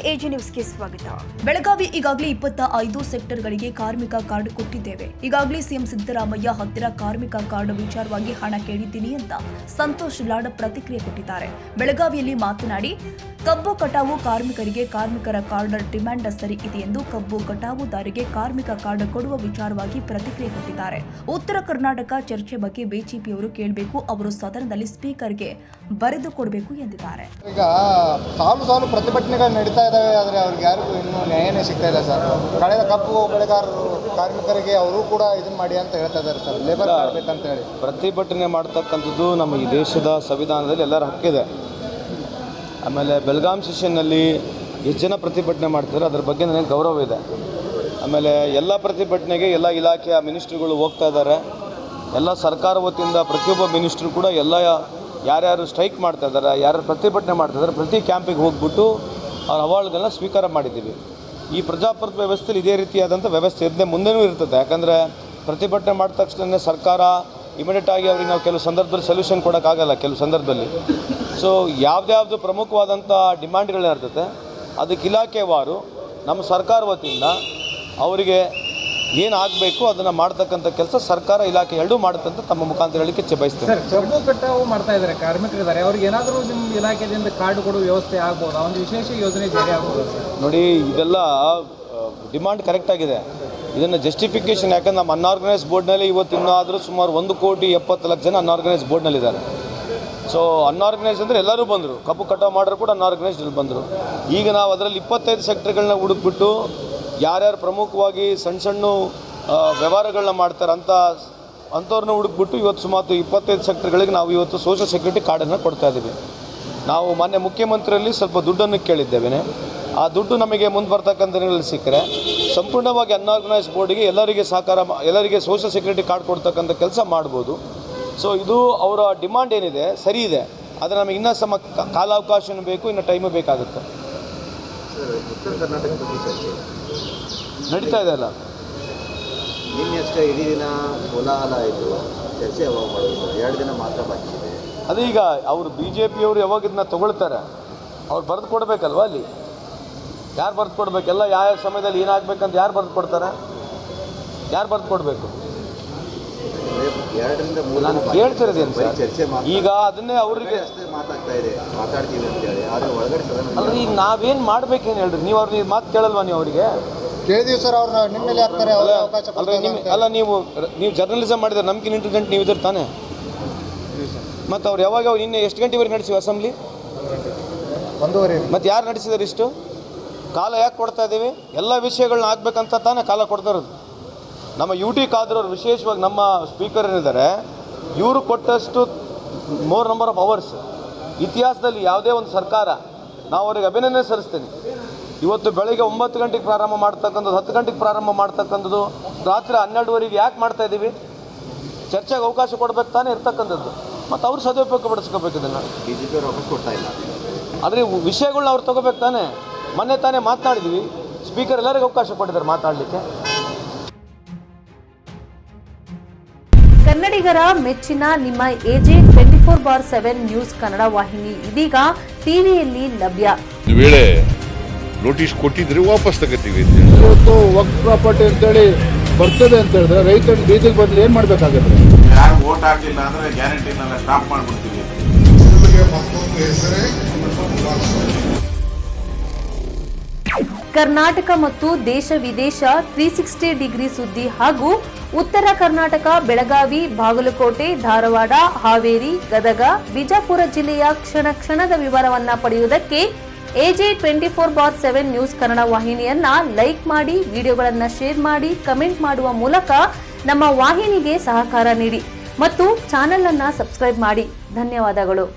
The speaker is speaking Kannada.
ಎಜಿ ನ್ಯೂಸ್ಗೆ ಸ್ವಾಗತ. ಬೆಳಗಾವಿ ಈಗಾಗಲೇ 25 ಸೆಕ್ಟರ್ಗಳಿಗೆ ಕಾರ್ಮಿಕ ಕಾರ್ಡ್ ಕೊಟ್ಟಿದ್ದೇವೆ. ಈಗಾಗಲೇ ಸಿಎಂ ಸಿದ್ದರಾಮಯ್ಯ ಹತ್ತಿರ ಕಾರ್ಮಿಕ ಕಾರ್ಡ್ ವಿಚಾರವಾಗಿ ಹಣ ಕೇಳಿದ್ದೀನಿ ಅಂತ ಸಂತೋಷ್ ಲಾಡ್ ಪ್ರತಿಕ್ರಿಯೆ ಕೊಟ್ಟಿದ್ದಾರೆ. ಬೆಳಗಾವಿಯಲ್ಲಿ ಮಾತನಾಡಿ, ಕಬ್ಬು ಕಟಾವು ಕಾರ್ಮಿಕರಿಗೆ ಕಾರ್ಮಿಕರ ಕಾರ್ಡ್ ಡಿಮ್ಯಾಂಡ್ ಸರಿ ಇದೆ ಎಂದು ಕಬ್ಬು ಕಟಾವುದಾರಿಗೆ ಕಾರ್ಮಿಕ ಕಾರ್ಡ್ ಕೊಡುವ ವಿಚಾರವಾಗಿ ಪ್ರತಿಕ್ರಿಯೆ ಕೊಟ್ಟಿದ್ದಾರೆ. ಉತ್ತರ ಕರ್ನಾಟಕ ಚರ್ಚೆ ಬಗ್ಗೆ ಬಿಜೆಪಿಯವರು ಕೇಳಬೇಕು, ಅವರು ಸದನದಲ್ಲಿ ಸ್ಪೀಕರ್ಗೆ ಬರೆದು ಕೊಡಬೇಕು ಎಂದಿದ್ದಾರೆ. ಈಗ ಸಾಲು ಪ್ರತಿಭಟನೆಗಳು ನಡೀತಾ ಇದ್ದಾವೆ, ಆದರೆ ಅವ್ರಿಗೆ ಯಾರಿಗೂ ಇನ್ನೂ ನ್ಯಾಯನೇ ಸಿಗ್ತಾ ಇಲ್ಲ ಸರ್. ಕಳೆದ ಕಬ್ಬು ಬೆಳೆಗಾರರು ಕಾರ್ಮಿಕರಿಗೆ ಅವರು ಕೂಡ ಇದನ್ನು ಮಾಡಿ ಅಂತ ಹೇಳ್ತಾ ಇದ್ದಾರೆ ಸರ್, ಲೇಬರ್ ಮಾಡಬೇಕಂತ ಹೇಳಿ. ಪ್ರತಿಭಟನೆ ಮಾಡ್ತಕ್ಕಂಥದ್ದು ನಮ್ಮ ಈ ದೇಶದ ಸಂವಿಧಾನದಲ್ಲಿ ಎಲ್ಲರ ಹಕ್ಕಿದೆ. ಆಮೇಲೆ ಬೆಳಗಾಂ ಸೆಷನ್ನಲ್ಲಿ ಎಷ್ಟು ಜನ ಪ್ರತಿಭಟನೆ ಮಾಡ್ತಾರೆ ಅದರ ಬಗ್ಗೆ ನನಗೆ ಗೌರವ ಇದೆ. ಆಮೇಲೆ ಎಲ್ಲ ಪ್ರತಿಭಟನೆಗೆ ಎಲ್ಲ ಇಲಾಖೆಯ ಮಿನಿಸ್ಟ್ರುಗಳು ಹೋಗ್ತಾ ಇದ್ದಾರೆ. ಎಲ್ಲ ಸರ್ಕಾರ ವತಿಯಿಂದ ಪ್ರತಿಯೊಬ್ಬ ಮಿನಿಸ್ಟ್ರು ಕೂಡ ಯಾರ್ಯಾರು ಸ್ಟ್ರೈಕ್ ಮಾಡ್ತಾ ಇದ್ದಾರೆ, ಯಾರು ಪ್ರತಿಭಟನೆ ಮಾಡ್ತಾ ಇದ್ದಾರೆ, ಪ್ರತಿ ಕ್ಯಾಂಪಿಗೆ ಹೋಗ್ಬಿಟ್ಟು ಅವ್ರ ಅವಾರ್ಡ್ಗಳನ್ನ ಸ್ವೀಕಾರ ಮಾಡಿದ್ದೀವಿ. ಈ ಪ್ರಜಾಪ್ರಭುತ್ವ ವ್ಯವಸ್ಥೆಯಲ್ಲಿ ಇದೇ ರೀತಿಯಾದಂಥ ವ್ಯವಸ್ಥೆ ಇದ್ದೇ ಮುಂದೆನೂ ಇರ್ತದೆ. ಯಾಕಂದರೆ ಪ್ರತಿಭಟನೆ ಮಾಡಿದ ತಕ್ಷಣ ಸರ್ಕಾರ ಇಮಿಡಿಯೇಟಾಗಿ ಅವ್ರಿಗೆ ನಾವು ಕೆಲವು ಸಂದರ್ಭದಲ್ಲಿ ಸೊಲ್ಯೂಷನ್ ಕೊಡೋಕ್ಕಾಗಲ್ಲ. ಕೆಲವು ಸಂದರ್ಭದಲ್ಲಿ ಯಾವ್ದು ಪ್ರಮುಖವಾದಂಥ ಡಿಮ್ಯಾಂಡ್ಗಳೇನಿರ್ತದೆ ಅದಕ್ಕೆ ಇಲಾಖೆವಾರು ನಮ್ಮ ಸರ್ಕಾರ ವತಿಯಿಂದ ಅವರಿಗೆ ಏನು ಆಗಬೇಕು ಅದನ್ನು ಮಾಡ್ತಕ್ಕಂಥ ಕೆಲಸ ಸರ್ಕಾರ ಇಲಾಖೆ ಎರಡೂ ಮಾಡುತ್ತೆ ಅಂತ ತಮ್ಮ ಮುಖಾಂತರ ಹೇಳಿಕೆ ಬಯಸ್ತೇನೆ. ಸರ್, ಕಬ್ಬು ಕಟಾವು ಮಾಡ್ತಾ ಇದ್ದಾರೆ, ಕಾರ್ಮಿಕರಿದ್ದಾರೆ, ಅವ್ರಿಗೆ ಏನಾದರೂ ನಿಮ್ಮ ಇಲಾಖೆಯಿಂದ ಕಾರ್ಡ್ ಕೊಡುವ ವ್ಯವಸ್ಥೆ ಆಗ್ಬೋದು, ಒಂದು ವಿಶೇಷ ಯೋಜನೆ ಜಾರಿ ಆಗ್ಬೋದು ಸರ್? ನೋಡಿ, ಇದೆಲ್ಲ ಡಿಮಾಂಡ್ ಕರೆಕ್ಟಾಗಿದೆ. ಇದನ್ನು ಜಸ್ಟಿಫಿಕೇಷನ್, ಯಾಕಂದ್ರೆ ನಮ್ಮ ಅನ್ಆರ್ಗನೈಸ್ ಬೋರ್ಡ್ನಲ್ಲಿ ಇವತ್ತು ಇನ್ನಾದರೂ ಸುಮಾರು 1,70,00,000 ಜನ ಅನ್ಆರ್ಗನೈಸ್ ಬೋರ್ಡ್ನಲ್ಲಿದ್ದಾರೆ. ಸೊ ಅನ್ಆರ್ಗನೈಸ್ ಅಂದರೆ ಎಲ್ಲರೂ ಬಂದರು, ಕಬ್ಬು ಕಟಾವು ಮಾಡೋರು ಕೂಡ ಅನ್ಆರ್ಗನೈಸ್ಡ್ ಬಂದರು. ಈಗ ನಾವು ಅದರಲ್ಲಿ 25 ಸೆಕ್ಟರ್ಗಳನ್ನ ಹುಡುಕ್ಬಿಟ್ಟು ಯಾರ್ಯಾರು ಪ್ರಮುಖವಾಗಿ ಸಣ್ಣ ವ್ಯವಹಾರಗಳನ್ನ ಮಾಡ್ತಾರೆ ಅಂಥವ್ರನ್ನ ಹುಡುಕ್ಬಿಟ್ಟು ಇವತ್ತು ಸುಮಾರು 25 ಸೆಕ್ಟರ್ಗಳಿಗೆ ನಾವು ಇವತ್ತು ಸೋಷಿಯಲ್ ಸೆಕ್ಯೂರಿಟಿ ಕಾರ್ಡನ್ನು ಕೊಡ್ತಾ ಇದ್ದೀವಿ. ನಾವು ಮಾನ್ಯ ಮುಖ್ಯಮಂತ್ರಿಯಲ್ಲಿ ಸ್ವಲ್ಪ ದುಡ್ಡನ್ನು ಕೇಳಿದ್ದೇವೆ. ಆ ದುಡ್ಡು ನಮಗೆ ಮುಂದೆ ಬರ್ತಕ್ಕಂಥ ದಿನಗಳಲ್ಲಿ ಸಿಕ್ಕರೆ ಸಂಪೂರ್ಣವಾಗಿ ಅನ್ಆರ್ಗನೈಸ್ ಬೋರ್ಡಿಗೆ ಎಲ್ಲರಿಗೆ ಸೋಷಿಯಲ್ ಸೆಕ್ಯೂರಿಟಿ ಕಾರ್ಡ್ ಕೊಡ್ತಕ್ಕಂಥ ಕೆಲಸ ಮಾಡ್ಬೋದು. ಸೊ ಇದು ಅವರ ಡಿಮಾಂಡ್ ಏನಿದೆ ಸರಿ ಇದೆ, ಆದರೆ ನಮಗೆ ಇನ್ನೂ ಕಾಲಾವಕಾಶನೂ ಬೇಕು, ಇನ್ನು ಟೈಮು ಬೇಕಾಗುತ್ತೆ. ಉತ್ತರ ಕರ್ನಾಟಕ ಬಗ್ಗೆ ಚರ್ಚೆ ನಡೀತಾ ಇದೆ ಅಲ್ಲ, ನಿನ್ನೆ ಅಷ್ಟೇ ಇಡೀ ದಿನ ಕೋಲಾಹಲ ಆಯಿತು. ಚರ್ಚೆ ಯಾವಾಗ ಮಾಡೋದು? 2 ದಿನ ಮಾತ್ರ ಬಾಕಿ ಇದೆ. ಅದೇ ಈಗ ಅವರು BJPಯವರು ಯಾವಾಗ ಇದನ್ನ ತಗೊಳ್ತಾರೆ ಅವ್ರು ಬರೆದು ಕೊಡಬೇಕಲ್ವ? ಅಲ್ಲಿ ಯಾರು ಬರೆದು ಕೊಡಬೇಕೆಲ್ಲ, ಯಾವ ಸಮಯದಲ್ಲಿ ಏನಾಗಬೇಕಂತ ಯಾರು ಬರೆದು ಕೊಡ್ತಾರೆ? ಯಾರು ಬರೆದು ಕೊಡಬೇಕು? 2 ರಿಂದ 3 ನಾನು ಕೇಳ್ತಿರೋದೇನು ಸರ್, ಚರ್ಚೆ ಈಗ ಅದನ್ನೇ ಅವರಿಗೆ ಮಾತಾಡ್ತಾ ಇದೆ, ಮಾತಾಡ್ತೀವಿ ಅಂತೇಳಿ. ಆದರೆ ಒಳಗಡೆ ಅಲ್ಲ, ಈಗ ನಾವೇನು ಮಾಡ್ಬೇಕೇನು ಹೇಳ್ರಿ? ನೀವು ಅವ್ರಿಗೆ ಮಾತು ಕೇಳಲ್ವಾ? ನೀವು ಅವರಿಗೆ ಕೇಳಿದೀವಿ ಸರ್, ಅವ್ರನ್ನ ನಿಮ್ಮಲ್ಲಿ ಹಾಕ್ತಾರೆ, ಅವಕಾಶ ಅಲ್ಲ, ನೀವು ಜರ್ನಲಿಸಮ್ ಮಾಡಿದ್ರೆ ನಮ್ಗಿನ ಇಂಟೆಲಿಜೆಂಟ್ ನೀವು ಇದ್ರೆ ತಾನೇ. ಮತ್ತು ಅವ್ರು ಯಾವಾಗ ನಿನ್ನೆ ಎಷ್ಟು ಗಂಟೆವರೆಗೆ ನಡೆಸಿವಿ ಅಸೆಂಬ್ಲಿ? 1:30. ಮತ್ತು ಯಾರು ನಡೆಸಿದಾರೆ? ಇಷ್ಟು ಕಾಲ ಯಾಕೆ ಕೊಡ್ತಾ ಇದ್ದೀವಿ? ಎಲ್ಲ ವಿಷಯಗಳನ್ನ ಆಗಬೇಕಂತ ತಾನೇ ಕಾಲ ಕೊಡ್ತಾ ಇರೋದು. ನಮ್ಮ UT ಖಾದರ್ ವಿಶೇಷವಾಗಿ ನಮ್ಮ ಸ್ಪೀಕರ್ ಏನಿದ್ದಾರೆ, ಇವರು ಕೊಟ್ಟಷ್ಟು ಮೋರ್ ನಂಬರ್ ಆಫ್ ಅವರ್ಸ್ ಇತಿಹಾಸದಲ್ಲಿ ಯಾವುದೇ ಒಂದು ಸರ್ಕಾರ, ನಾವು ಅವರಿಗೆ ಅಭಿನಂದನೆ ಸಲ್ಲಿಸ್ತೀನಿ. ಇವತ್ತು ಬೆಳಗ್ಗೆ 9 ಗಂಟೆಗೆ ಪ್ರಾರಂಭ ಮಾಡ್ತಕ್ಕಂಥದ್ದು, 10 ಗಂಟೆಗೆ ಪ್ರಾರಂಭ ಮಾಡ್ತಕ್ಕಂಥದ್ದು, ರಾತ್ರಿ 12ವರೆಗೆ ಯಾಕೆ ಮಾಡ್ತಾ ಇದ್ದೀವಿ? ಚರ್ಚೆಗೆ ಅವಕಾಶ ಕೊಡಬೇಕು ತಾನೇ ಇರ್ತಕ್ಕಂಥದ್ದು. ಮತ್ತು ಅವ್ರು ಸದುಪಯೋಗ ಪಡಿಸ್ಕೋಬೇಕು. ಇದನ್ನು BJP ಅವರು ಅವಕಾಶ ಕೊಡ್ತಾ ಇಲ್ಲ. ಆದರೆ ವಿಷಯಗಳನ್ನ ಅವ್ರು ತೊಗೋಬೇಕು ತಾನೇ. ಮೊನ್ನೆ ತಾನೇ ಮಾತನಾಡಿದ್ವಿ, ಸ್ಪೀಕರ್ ಎಲ್ಲರಿಗೂ ಅವಕಾಶ ಕೊಟ್ಟಿದ್ದಾರೆ ಮಾತಾಡಲಿಕ್ಕೆ. ಕನ್ನಡಿಗರ ಮೆಚ್ಚಿನ ನಿಮ್ಮ AJ 24/7 ನ್ಯೂಸ್ ಕನ್ನಡ ವಾಹಿನಿ ಇದೀಗ ಟಿವಿಯಲ್ಲಿ ಲಭ್ಯ. ವೇಳೆ ನೋಟಿಸ್ ಕೊಟ್ಟಿದ್ರೆ ವಾಪಸ್ ತಗೋತೀವಿ. ಇವತ್ತು ವಕ್ಫ್ ಪ್ರಾಪರ್ಟಿ ಅಂತೇಳಿ ಬರ್ತದೆ ಅಂತ ಹೇಳಿದ್ರೆ ರೈತರು ಬೀದಿಗೆ ಬಂದ್ರೆ ಏನು ಮಾಡಬೇಕಾಗುತ್ತೆ? ಯಾರು ವೋಟ್ ಹಾಕಲಿಲ್ಲ ಅಂದರೆ ಗ್ಯಾರಂಟಿನೆಲ್ಲ ಸ್ಟಾಪ್ ಮಾಡಿಬಿಡ್ತೀವಿ. ಕರ್ನಾಟಕ ಮತ್ತು ದೇಶ ವಿದೇಶ 360 ಡಿಗ್ರಿ ಸುದ್ದಿ ಹಾಗೂ ಉತ್ತರ ಕರ್ನಾಟಕ, ಬೆಳಗಾವಿ, ಬಾಗಲಕೋಟೆ, ಧಾರವಾಡ, ಹಾವೇರಿ, ಗದಗ, ಬಿಜಾಪುರ ಜಿಲ್ಲೆಯ ಕ್ಷಣ ಕ್ಷಣದ ವಿವರವನ್ನ ಪಡೆಯುವುದಕ್ಕೆ AJ 24/7 ನ್ಯೂಸ್ ಕನ್ನಡ ವಾಹಿನಿಯನ್ನ ಲೈಕ್ ಮಾಡಿ, ವಿಡಿಯೋಗಳನ್ನ ಶೇರ್ ಮಾಡಿ, ಕಮೆಂಟ್ ಮಾಡುವ ಮೂಲಕ ನಮ್ಮ ವಾಹಿನಿಗೆ ಸಹಕಾರ ನೀಡಿ ಮತ್ತು ಚಾನೆಲ್ ಅನ್ನ ಸಬ್ಸ್ಕ್ರೈಬ್ ಮಾಡಿ. ಧನ್ಯವಾದಗಳು.